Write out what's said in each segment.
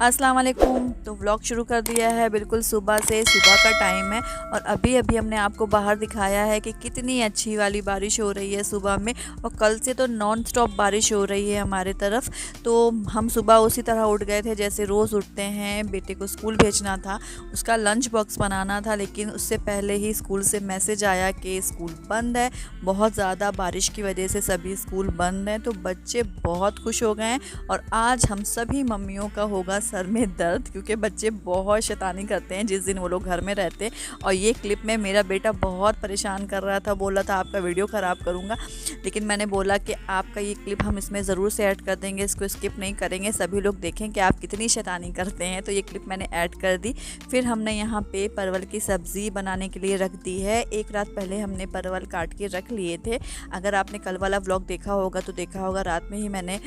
अस्सलाम वालेकुम। तो व्लॉग शुरू कर दिया है, बिल्कुल सुबह से। सुबह का टाइम है और अभी अभी हमने आपको बाहर दिखाया है कि कितनी अच्छी वाली बारिश हो रही है सुबह में। और कल से तो नॉन स्टॉप बारिश हो रही है हमारे तरफ। तो हम सुबह उसी तरह उठ गए थे जैसे रोज़ उठते हैं। बेटे को स्कूल भेजना था, उसका लंच बॉक्स बनाना था, लेकिन उससे पहले ही स्कूल से मैसेज आया कि स्कूल बंद है। बहुत ज़्यादा बारिश की वजह से सभी स्कूल बंद हैं। तो बच्चे बहुत खुश हो गए हैं और आज हम सभी मम्मियों का होगा सर में दर्द, क्योंकि बच्चे बहुत शैतानी करते हैं जिस दिन वो लोग घर में रहते हैं। और ये क्लिप में मेरा बेटा बहुत परेशान कर रहा था, बोला था आपका वीडियो ख़राब करूँगा, लेकिन मैंने बोला कि आपका ये क्लिप हम इसमें ज़रूर से ऐड कर देंगे, इसको स्किप नहीं करेंगे, सभी लोग देखें कि आप कितनी शैतानी करते हैं। तो ये क्लिप मैंने ऐड कर दी। फिर हमने यहाँ पे परवल की सब्ज़ी बनाने के लिए रख दी है। एक रात पहले हमने परवल काट के रख लिए थे। अगर आपने कल वाला व्लॉग देखा होगा तो देखा होगा, रात में ही मैंने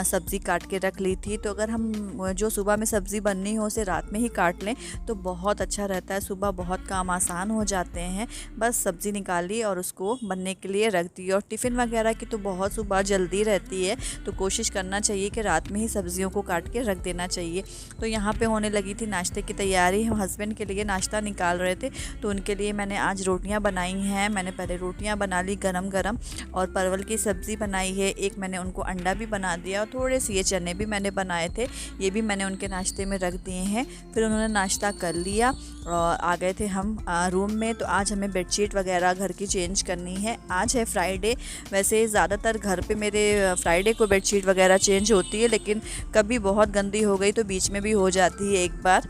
सब्ज़ी काट के रख ली थी। तो अगर हम जो सुबह में सब्ज़ी बननी हो उसे रात में ही काट लें तो बहुत अच्छा रहता है। सुबह बहुत काम आसान हो जाते हैं। बस सब्ज़ी निकाली और उसको बनने के लिए रख दी। और टिफ़िन वगैरह की तो बहुत सुबह जल्दी रहती है, तो कोशिश करना चाहिए कि रात में ही सब्ज़ियों को काट के रख देना चाहिए। तो यहाँ पे होने लगी थी नाश्ते की तैयारी। हम हस्बैंड के लिए नाश्ता निकाल रहे थे, तो उनके लिए मैंने आज रोटियाँ बनाई हैं। मैंने पहले रोटियाँ बना ली गरम गरम और परवल की सब्ज़ी बनाई है। एक मैंने उनको अंडा भी बना दिया और थोड़े से ये चने भी मैंने बनाए थे, ये भी मैंने उनके नाश्ते में रख दिए हैं। फिर उन्होंने नाश्ता कर लिया और आ गए थे हम रूम में। तो आज हमें बेडशीट वगैरह घर की चेंज करनी है। आज है फ्राइडे। वैसे ज़्यादातर घर पे मेरे फ्राइडे को बेडशीट वगैरह चेंज होती है, लेकिन कभी बहुत गंदी हो गई तो बीच में भी हो जाती है एक बार।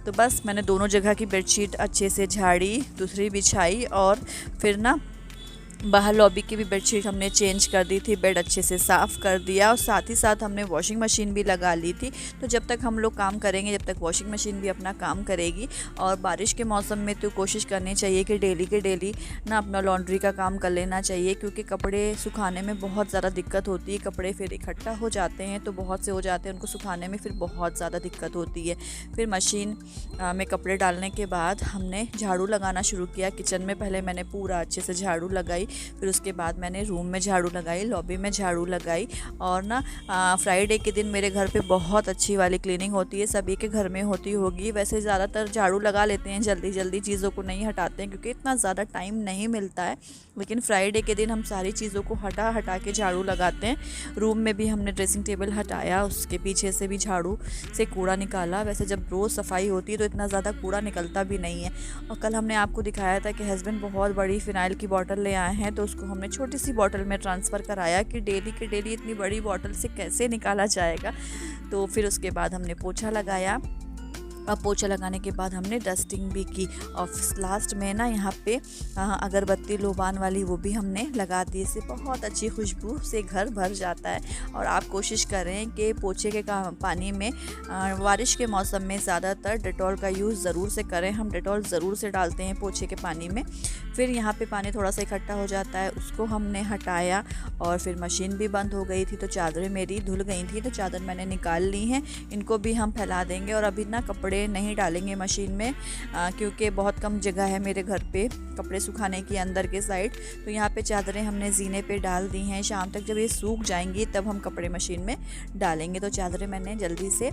तो बस मैंने दोनों जगह की बेडशीट अच्छे से झाड़ी, दूसरी बिछाई और फिर ना बाहर लॉबी की भी बेडशीट हमने चेंज कर दी थी। बेड अच्छे से साफ़ कर दिया और साथ ही साथ हमने वॉशिंग मशीन भी लगा ली थी। तो जब तक हम लोग काम करेंगे, जब तक वॉशिंग मशीन भी अपना काम करेगी। और बारिश के मौसम में तो कोशिश करनी चाहिए कि डेली के डेली ना अपना लॉन्ड्री का काम कर लेना चाहिए, क्योंकि कपड़े सुखाने में बहुत ज़्यादा दिक्कत होती है। कपड़े फिर इकट्ठा हो जाते हैं, तो बहुत से हो जाते हैं, उनको सुखाने में फिर बहुत ज़्यादा दिक्कत होती है। फिर मशीन में कपड़े डालने के बाद हमने झाड़ू लगाना शुरू किया। किचन में पहले मैंने पूरा अच्छे से झाड़ू लगाई, फिर उसके बाद मैंने रूम में झाड़ू लगाई, लॉबी में झाड़ू लगाई। और ना फ्राइडे के दिन मेरे घर पे बहुत अच्छी वाली क्लीनिंग होती है। सभी के घर में होती होगी। वैसे ज़्यादातर झाड़ू लगा लेते हैं, जल्दी जल्दी चीज़ों को नहीं हटाते हैं क्योंकि इतना ज़्यादा टाइम नहीं मिलता है। लेकिन फ्राइडे के दिन हम सारी चीज़ों को हटा हटा के झाड़ू लगाते हैं। रूम में भी हमने ड्रेसिंग टेबल हटाया, उसके पीछे से भी झाड़ू से कूड़ा निकाला। वैसे जब रोज़ सफाई होती है तो इतना ज़्यादा कूड़ा निकलता भी नहीं है। और कल हमने आपको दिखाया था कि हस्बैंड बहुत बड़ी फ़िनाइल की बॉटल ले आए हैं, तो उसको हमने छोटी सी बॉटल में ट्रांसफ़र कराया कि डेली के डेली इतनी बड़ी बॉटल से कैसे निकाला जाएगा। तो फिर उसके बाद हमने पोछा लगाया। अब पोछा लगाने के बाद हमने डस्टिंग भी की और लास्ट में ना यहाँ पे अगरबत्ती लोबान वाली वो भी हमने लगा दी। इससे बहुत अच्छी खुशबू से घर भर जाता है। और आप कोशिश करें कि पोछे के पानी में बारिश के मौसम में ज़्यादातर डेटॉल का यूज़ ज़रूर से करें। हम डेटॉल ज़रूर से डालते हैं पोछे के पानी में। फिर यहाँ पे पानी थोड़ा सा इकट्ठा हो जाता है, उसको हमने हटाया और फिर मशीन भी बंद हो गई थी, तो चादरें मेरी धुल गई थी, तो चादर मैंने निकाल ली हैं। इनको भी हम फैला देंगे और अभी ना कपड़े नहीं डालेंगे मशीन में, क्योंकि बहुत कम जगह है मेरे घर पे कपड़े सुखाने की अंदर के साइड। तो यहाँ पे चादरें हमने जीने पे डाल दी हैं। शाम तक जब ये सूख जाएंगी तब हम कपड़े मशीन में डालेंगे। तो चादरें मैंने जल्दी से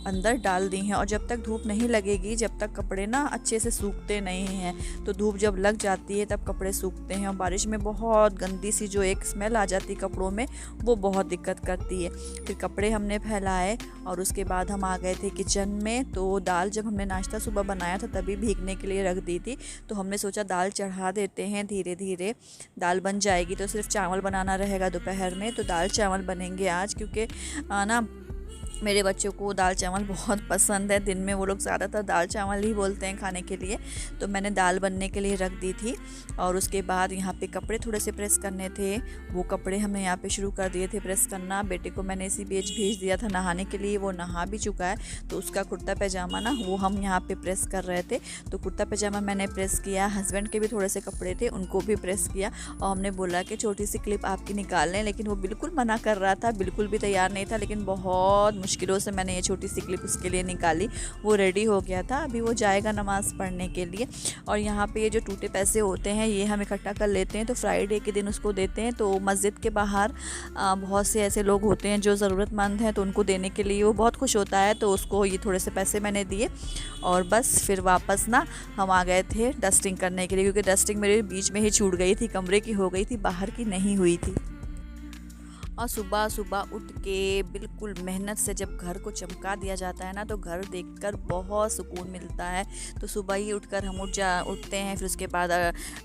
अंदर डाल दी हैं। और जब तक धूप नहीं लगेगी, जब तक कपड़े ना अच्छे से सूखते नहीं हैं, तो धूप जब लग जाती है तब कपड़े सूखते हैं। और बारिश में बहुत गंदी सी जो एक स्मेल आ जाती है कपड़ों में, वो बहुत दिक्कत करती है। फिर कपड़े हमने फैलाए और उसके बाद हम आ गए थे किचन में। तो दाल जब हमने नाश्ता सुबह बनाया था तभी भीगने के लिए रख दी थी, तो हमने सोचा दाल चढ़ा देते हैं, धीरे धीरे दाल बन जाएगी। तो सिर्फ चावल बनाना रहेगा दोपहर में। तो दाल चावल बनेंगे आज, क्योंकि ना मेरे बच्चों को दाल चावल बहुत पसंद है। दिन में वो लोग ज़्यादातर दाल चावल ही बोलते हैं खाने के लिए। तो मैंने दाल बनने के लिए रख दी थी। और उसके बाद यहाँ पे कपड़े थोड़े से प्रेस करने थे, वो कपड़े हमने यहाँ पे शुरू कर दिए थे प्रेस करना। बेटे को मैंने इसी बीच भेज दिया था नहाने के लिए, वो नहा भी चुका है। तो उसका कुर्ता पैजामा ना वो हम यहाँ पे प्रेस कर रहे थे। तो कुर्ता पैजामा मैंने प्रेस किया। हस्बैंड के भी थोड़े से कपड़े थे, उनको भी प्रेस किया। और हमने बोला कि छोटी सी क्लिप आपकी निकाल लें, लेकिन वो बिल्कुल मना कर रहा था, बिल्कुल भी तैयार नहीं था। लेकिन बहुत मुश्किलों से मैंने ये छोटी सी क्लिप उसके लिए निकाली। वो रेडी हो गया था, अभी वो जाएगा नमाज़ पढ़ने के लिए। और यहाँ पे ये जो टूटे पैसे होते हैं ये हम इकट्ठा कर लेते हैं, तो फ्राइडे के दिन उसको देते हैं। तो मस्जिद के बाहर बहुत से ऐसे लोग होते हैं जो ज़रूरतमंद हैं, तो उनको देने के लिए वो बहुत खुश होता है। तो उसको ये थोड़े से पैसे मैंने दिए और बस फिर वापस ना हम आ गए थे डस्टिंग करने के लिए, क्योंकि डस्टिंग मेरे बीच में ही छूट गई थी, कमरे की हो गई थी, बाहर की नहीं हुई थी। और सुबह सुबह उठ के बिल्कुल मेहनत से जब घर को चमका दिया जाता है ना, तो घर देखकर बहुत सुकून मिलता है। तो सुबह ही उठकर हम उठते हैं। फिर उसके बाद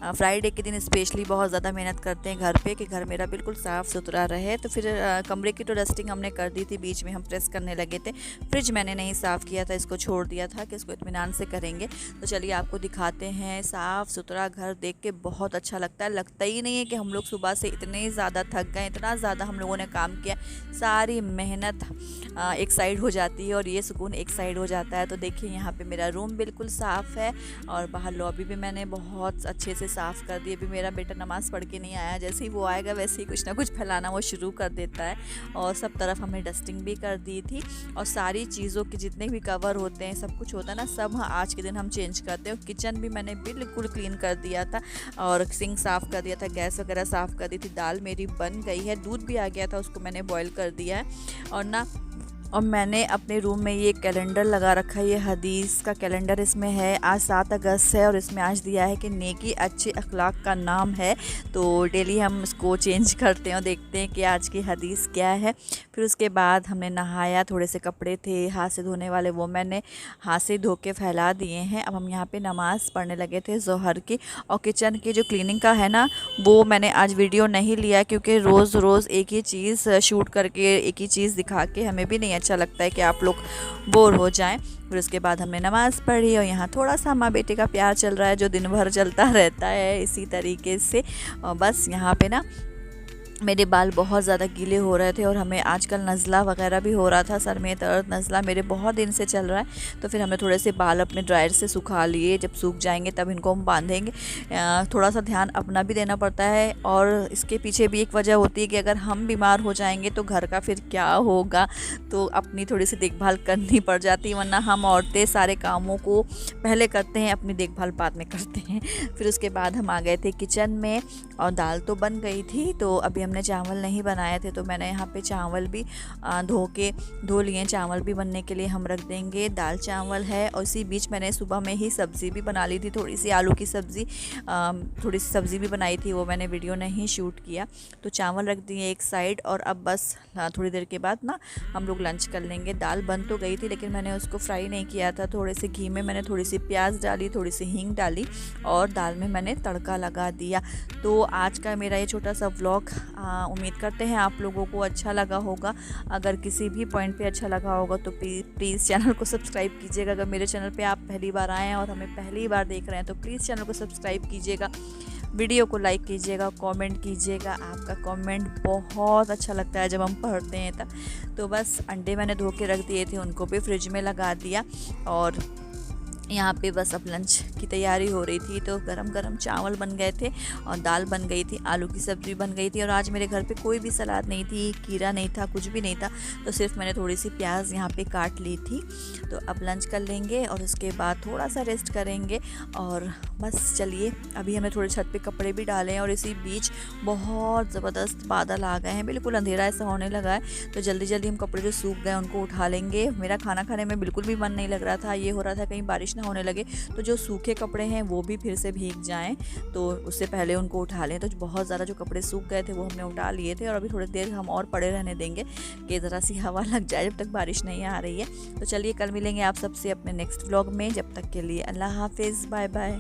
फ्राइडे के दिन स्पेशली बहुत ज़्यादा मेहनत करते हैं घर पे कि घर मेरा बिल्कुल साफ़ सुथरा रहे। तो फिर कमरे की तो डस्टिंग हमने कर दी थी, बीच में हम प्रेस करने लगे थे। फ्रिज मैंने नहीं साफ़ किया था, इसको छोड़ दिया था कि इसको इत्मीनान से करेंगे। तो चलिए आपको दिखाते हैं। साफ़ सुथरा घर देख के बहुत अच्छा लगता है। लगता ही नहीं है कि हम लोग सुबह से इतने ज़्यादा थक गए, इतना ज़्यादा हम लोगों ने काम किया। सारी मेहनत एक साइड हो जाती है और ये सुकून एक साइड हो जाता है। तो देखिए यहाँ पे मेरा रूम बिल्कुल साफ़ है और बाहर लॉबी भी मैंने बहुत अच्छे से साफ़ कर दी। अभी मेरा बेटा नमाज़ पढ़ के नहीं आया, जैसे ही वो आएगा वैसे ही कुछ ना कुछ फैलाना वो शुरू कर देता है। और सब तरफ हमने डस्टिंग भी कर दी थी और सारी चीज़ों के जितने भी कवर होते हैं, सब कुछ होता है ना, सब आज के दिन हम चेंज करते हैं। किचन भी मैंने बिल्कुल क्लीन कर दिया था और सिंक साफ़ कर दिया था, गैस वगैरह साफ़ कर दी थी। दाल मेरी बन गई है, दूध भी आ गया था, उसको मैंने बॉईल कर दिया है। और मैंने अपने रूम में ये कैलेंडर लगा रखा है, ये हदीस का कैलेंडर इसमें है। आज 7 अगस्त है और इसमें आज दिया है कि नेकी अच्छे अखलाक का नाम है। तो डेली हम इसको चेंज करते हैं और देखते हैं कि आज की हदीस क्या है। फिर उसके बाद हमने नहाया, थोड़े से कपड़े थे हाथ से धोने वाले, वो मैंने हाथ से धो के फैला दिए हैं। अब हम यहाँ पे नमाज़ पढ़ने लगे थे ज़ोहर की। और किचन की जो क्लीनिंग का है ना, वो मैंने आज वीडियो नहीं लिया, क्योंकि रोज़ रोज़ एक ही चीज़ शूट करके एक ही चीज़ दिखा के हमें भी नहीं अच्छा लगता है कि आप लोग बोर हो जाएं। फिर उसके बाद हमने नमाज़ पढ़ी और यहाँ थोड़ा सा माँ बेटे का प्यार चल रहा है, जो दिन भर चलता रहता है इसी तरीके से। और बस यहाँ पे ना मेरे बाल बहुत ज़्यादा गीले हो रहे थे और हमें आजकल नज़ला वगैरह भी हो रहा था, सर में दर्द, नज़ला मेरे बहुत दिन से चल रहा है। तो फिर हमने थोड़े से बाल अपने ड्रायर से सुखा लिए, जब सूख जाएंगे तब इनको हम बांधेंगे। थोड़ा सा ध्यान अपना भी देना पड़ता है और इसके पीछे भी एक वजह होती है कि अगर हम बीमार हो जाएंगे तो घर का फिर क्या होगा, तो अपनी थोड़ी सी देखभाल करनी पड़ जाती है। वरना हम औरतें सारे कामों को पहले करते हैं, अपनी देखभाल बाद में करते हैं। फिर उसके बाद हम आ गए थे किचन में और दाल तो बन गई थी। तो अभी हमने चावल नहीं बनाए थे, तो मैंने यहाँ पे चावल भी धो लिए। चावल भी बनने के लिए हम रख देंगे। दाल चावल है और इसी बीच मैंने सुबह में ही सब्ज़ी भी बना ली थी, थोड़ी सी आलू की सब्ज़ी, थोड़ी सी सब्ज़ी भी बनाई थी, वो मैंने वीडियो नहीं शूट किया। तो चावल रख दिए एक साइड और अब बस थोड़ी देर के बाद ना हम लोग लंच कर लेंगे। दाल बन तो गई थी लेकिन मैंने उसको फ्राई नहीं किया था, थोड़े से घी में मैंने थोड़ी सी प्याज डाली, थोड़ी सी हींग डाली और दाल में मैंने तड़का लगा दिया। तो आज का मेरा ये छोटा सा व्लॉग उम्मीद करते हैं आप लोगों को अच्छा लगा होगा। अगर किसी भी पॉइंट पे अच्छा लगा होगा तो प्लीज़ चैनल को सब्सक्राइब कीजिएगा। अगर मेरे चैनल पे आप पहली बार आए हैं और हमें पहली बार देख रहे हैं तो प्लीज़ चैनल को सब्सक्राइब कीजिएगा, वीडियो को लाइक कीजिएगा, कमेंट कीजिएगा। आपका कमेंट बहुत अच्छा लगता है जब हम पढ़ते हैं तब। तो बस अंडे मैंने धो के रख दिए थे, उनको भी फ्रिज में लगा दिया और यहाँ पे बस अब लंच की तैयारी हो रही थी। तो गरम गरम चावल बन गए थे और दाल बन गई थी, आलू की सब्ज़ी बन गई थी और आज मेरे घर पे कोई भी सलाद नहीं थी, खीरा नहीं था, कुछ भी नहीं था। तो सिर्फ मैंने थोड़ी सी प्याज यहाँ पे काट ली थी। तो अब लंच कर लेंगे और उसके बाद थोड़ा सा रेस्ट करेंगे और बस चलिए अभी हमें थोड़े छत पे कपड़े भी डाले हैं और इसी बीच बहुत ज़बरदस्त बादल आ गए हैं, बिल्कुल अंधेरा ऐसा होने लगा है। तो जल्दी जल्दी हम कपड़े जो सूख गए उनको उठा लेंगे। मेरा खाना खाने में बिल्कुल भी मन नहीं लग रहा था, ये हो रहा था कहीं बारिश होने लगे तो जो सूखे कपड़े हैं वो भी फिर से भीग जाएं, तो उससे पहले उनको उठा लें। तो बहुत ज़्यादा जो कपड़े सूख गए थे वो हमने उठा लिए थे और अभी थोड़ी देर हम और पड़े रहने देंगे कि ज़रा सी हवा लग जाए जब तक बारिश नहीं आ रही है। तो चलिए कल मिलेंगे आप सबसे अपने नेक्स्ट व्लॉग में। जब तक के लिए अल्लाह हाफिज़, बाय बाय।